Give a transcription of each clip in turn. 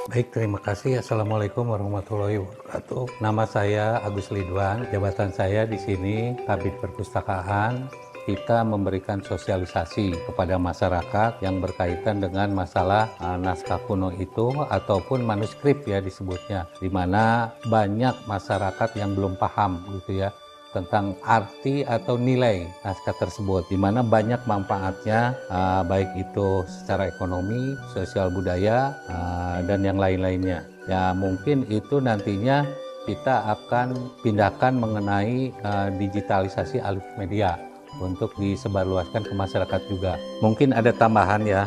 Baik, terima kasih. Assalamualaikum warahmatullahi wabarakatuh. Nama saya Agus Ridwan, jabatan saya di sini Kabid Perpustakaan. Kita memberikan sosialisasi kepada masyarakat yang berkaitan dengan masalah naskah kuno itu ataupun manuskrip ya disebutnya, di mana banyak masyarakat yang belum paham gitu ya tentang arti atau nilai naskah tersebut, di mana banyak manfaatnya, baik itu secara ekonomi, sosial budaya, dan yang lain-lainnya. Ya mungkin itu nantinya kita akan pindahkan mengenai digitalisasi alif media untuk disebarluaskan ke masyarakat juga. Mungkin ada tambahan ya,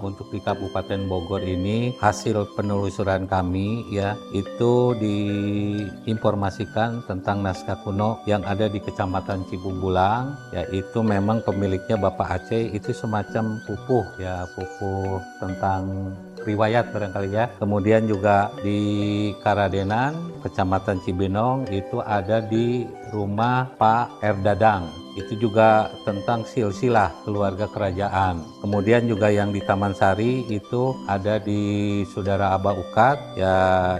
untuk di Kabupaten Bogor ini hasil penelusuran kami ya itu diinformasikan tentang naskah kuno yang ada di Kecamatan Cibungbulang, yaitu memang pemiliknya Bapak Aceh, itu semacam pupuh ya, pupuh tentang riwayat barangkali ya. Kemudian juga di Karadenan, Kecamatan Cibinong, itu ada di rumah Pak R. Dadang. Itu juga tentang silsilah keluarga kerajaan. Kemudian juga yang di Taman Sari itu ada di Saudara Aba Ukat, ya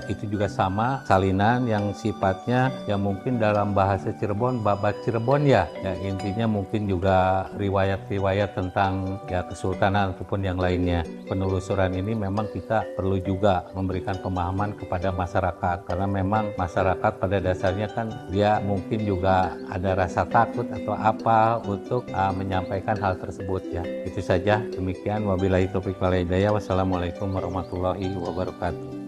itu juga sama, salinan yang sifatnya yang mungkin dalam bahasa Cirebon, babat Cirebon ya. Ya intinya mungkin juga riwayat-riwayat tentang ya kesultanan ataupun yang lainnya. Penelusuran ini memang kita perlu juga memberikan pemahaman kepada masyarakat, karena memang masyarakat pada dasarnya kan dia mungkin juga ada rasa takut atau apa untuk menyampaikan hal tersebut ya. Itu saja, demikian, wabillahi taufiq wal hidayah. Wassalamualaikum warahmatullahi wabarakatuh.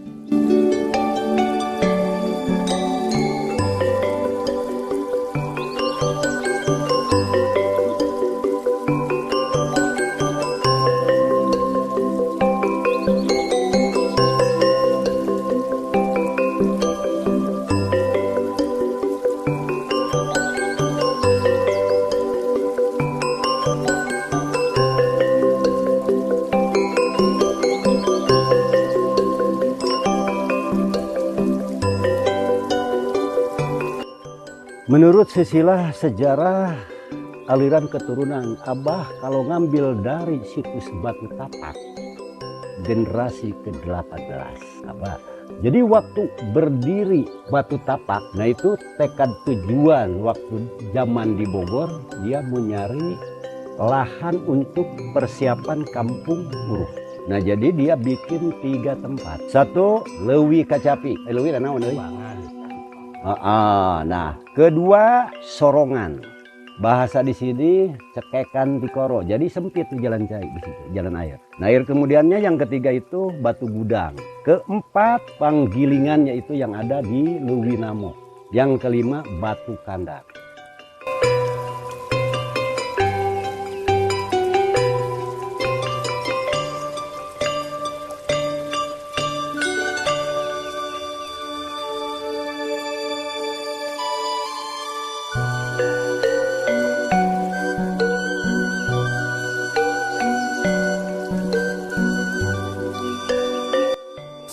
Menurut silsilah sejarah aliran keturunan Abah, kalau ngambil dari situs Batu Tapak, generasi ke-18 Abah. Jadi waktu berdiri Batu Tapak, nah itu tekad tujuan waktu zaman di Bogor, dia mau nyari lahan untuk persiapan kampung buruh. Nah jadi dia bikin 3 tempat. Satu, Leuwi Kacapi. Leuwi kan naon? Nah, kedua Sorongan. Bahasa di sini Cekekan Tikoro. Jadi sempit tuh jalan cai di situ, jalan air. Nah, air kemudiannya yang ketiga itu Batu Gudang. Keempat panggilingannya itu yang ada di Luwinamo. Yang kelima Batu Kandar.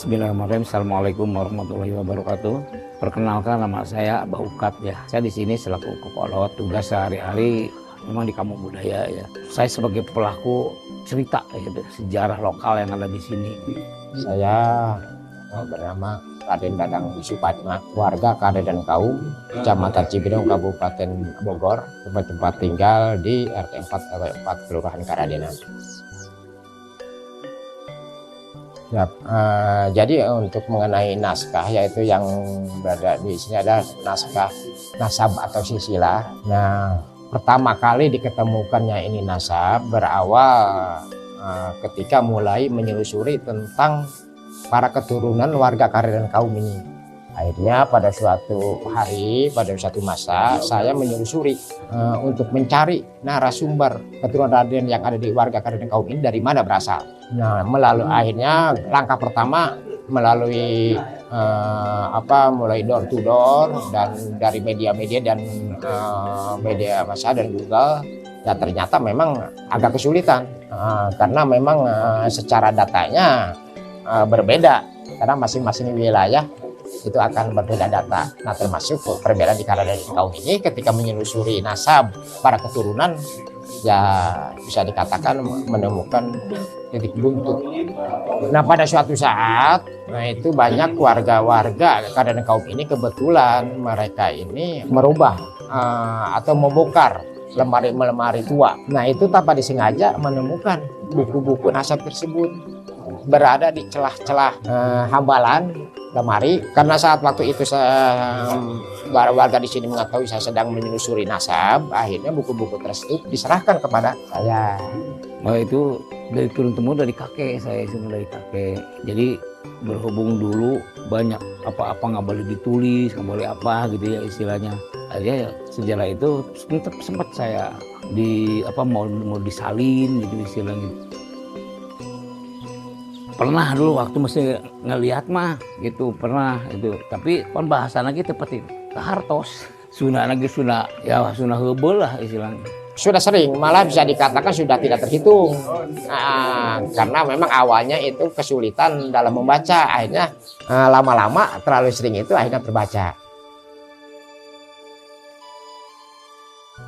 Bismillahirrahmanirrahim. Assalamualaikum warahmatullahi wabarakatuh. Perkenalkan, nama saya Aba Ukat ya. Saya di sini selaku kepala tugas sehari-hari memang di Kampung Budaya ya. Saya sebagai pelaku cerita gitu, sejarah lokal yang ada di sini. Saya bernama Raden Dadang Bisupatma, warga Karadenan Kaum, Kecamatan Cibinong, Kabupaten Bogor, tempat tinggal di RT 4 RW 4 Kelurahan Karadenan. Ya, jadi untuk mengenai naskah, yaitu yang berada di sini ada naskah nasab atau silsilah. Nah, pertama kali diketemukannya ini nasab berawal ketika mulai menyelusuri tentang para keturunan warga Karadenan Kaum ini. Akhirnya pada suatu hari, pada suatu masa, saya menyelusuri untuk mencari narasumber keturunan Raden yang ada di warga Karadenan Kaum ini dari mana berasal. Nah, akhirnya langkah pertama melalui mulai door to door dan dari media-media dan media massa dan Google. Ya ternyata memang agak kesulitan karena memang secara datanya berbeda, karena masing-masing wilayah itu akan berbeda data. Nah, termasuk perbedaan di Karadenan Kaum ini ketika menyelusuri nasab para keturunan, ya bisa dikatakan menemukan titik buntut. Nah pada suatu saat, nah itu banyak warga-warga karena kaum ini kebetulan mereka ini merubah atau membongkar lemari-lemari tua. Nah itu tanpa disengaja menemukan buku-buku nasab tersebut berada di celah-celah hambalan lemari. Karena saat waktu itu warga di sini mengetahui saya sedang menelusuri nasab, akhirnya buku-buku tersebut diserahkan kepada saya. Nah itu dari turun temurun dari kakek saya, dari kakek. Jadi berhubung dulu banyak apa-apa nggak boleh ditulis, nggak boleh apa gitu ya istilahnya. Akhirnya ya, sejarah itu sempat saya mau disalin gitu istilahnya. Pernah dulu waktu mesti ngelihat mah gitu, pernah itu. Tapi kan bahasa lagi seperti hartos. Sunah lagi sunah heubeuh lah istilahnya. Sudah sering, malah bisa dikatakan sudah tidak terhitung. Karena memang awalnya itu kesulitan dalam membaca, akhirnya lama-lama terlalu sering itu akhirnya terbaca.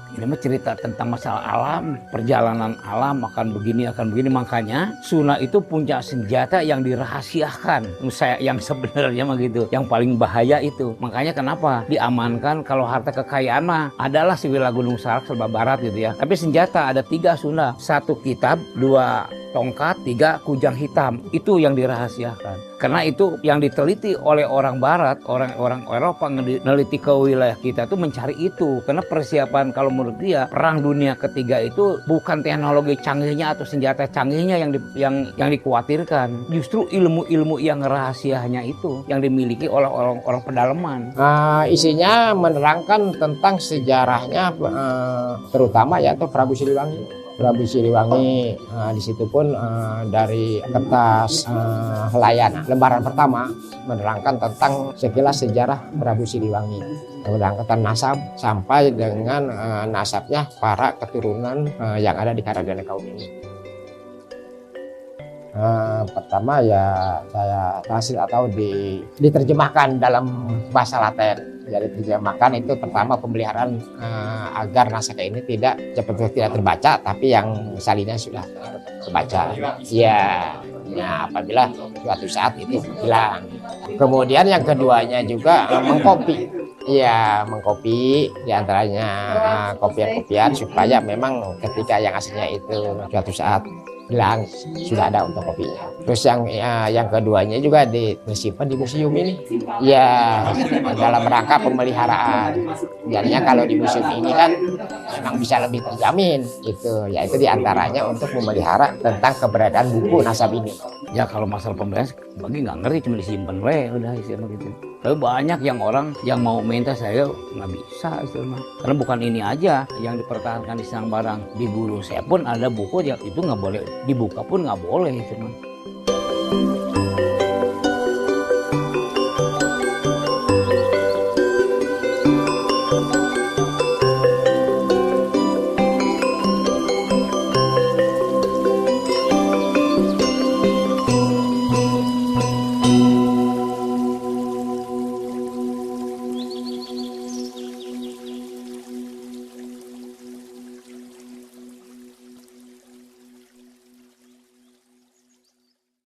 Ini mah cerita tentang masalah alam, perjalanan alam akan begini, makanya Suna itu punya senjata yang dirahasiakan. Yang sebenarnya mah gitu, yang paling bahaya itu. Makanya kenapa diamankan kalau harta kekayaan mah adalah si Wila Gunung Salak serba barat gitu ya. Tapi senjata ada 3 Sunda, 1 kitab, 2 tongkat, 3 kujang hitam. Itu yang dirahasiakan. Karena itu yang diteliti oleh orang barat, orang Eropa meneliti ke wilayah kita tuh mencari itu. Karena persiapan kalau menurut dia perang dunia ketiga itu bukan teknologi canggihnya atau senjata canggihnya yang dikhawatirkan. Justru ilmu-ilmu yang rahasianya itu yang dimiliki oleh orang pedalaman. Isinya menerangkan tentang sejarahnya terutama yaitu Prabu Siliwangi. Prabu Siliwangi di situ pun dari kertas Helayana lembaran pertama menerangkan tentang sekilas sejarah Prabu Siliwangi, menerangkan nasab sampai dengan nasabnya para keturunan yang ada di Karagana kaum ini. Pertama ya saya translate atau diterjemahkan dalam bahasa Latin. Jadi terjemahkan itu pertama pemeliharaan agar naskah ini tidak terbaca, tapi yang salinnya sudah terbaca. Ya apabila suatu saat itu hilang. Kemudian yang keduanya juga mengkopi. Ya mengkopi diantaranya kopian-kopian supaya memang ketika yang aslinya itu suatu saat hilang sudah ada untuk kopinya. Terus yang keduanya juga disimpan di museum ini. Ya dalam rangka pemeliharaan. Jadinya kalau di museum ini kan memang bisa lebih terjamin gitu. Yaitu diantaranya untuk memelihara tentang keberadaan buku nasab ini. Ya kalau masalah pembelian bagi nggak ngerti, cuma disimpan udah istilah gitu. Tapi banyak yang orang yang mau minta saya nggak bisa istilahnya. Karena bukan ini aja yang dipertahankan di Sinang Barang. Di guru saya pun ada buku yang itu nggak boleh dibuka pun nggak boleh istilahnya.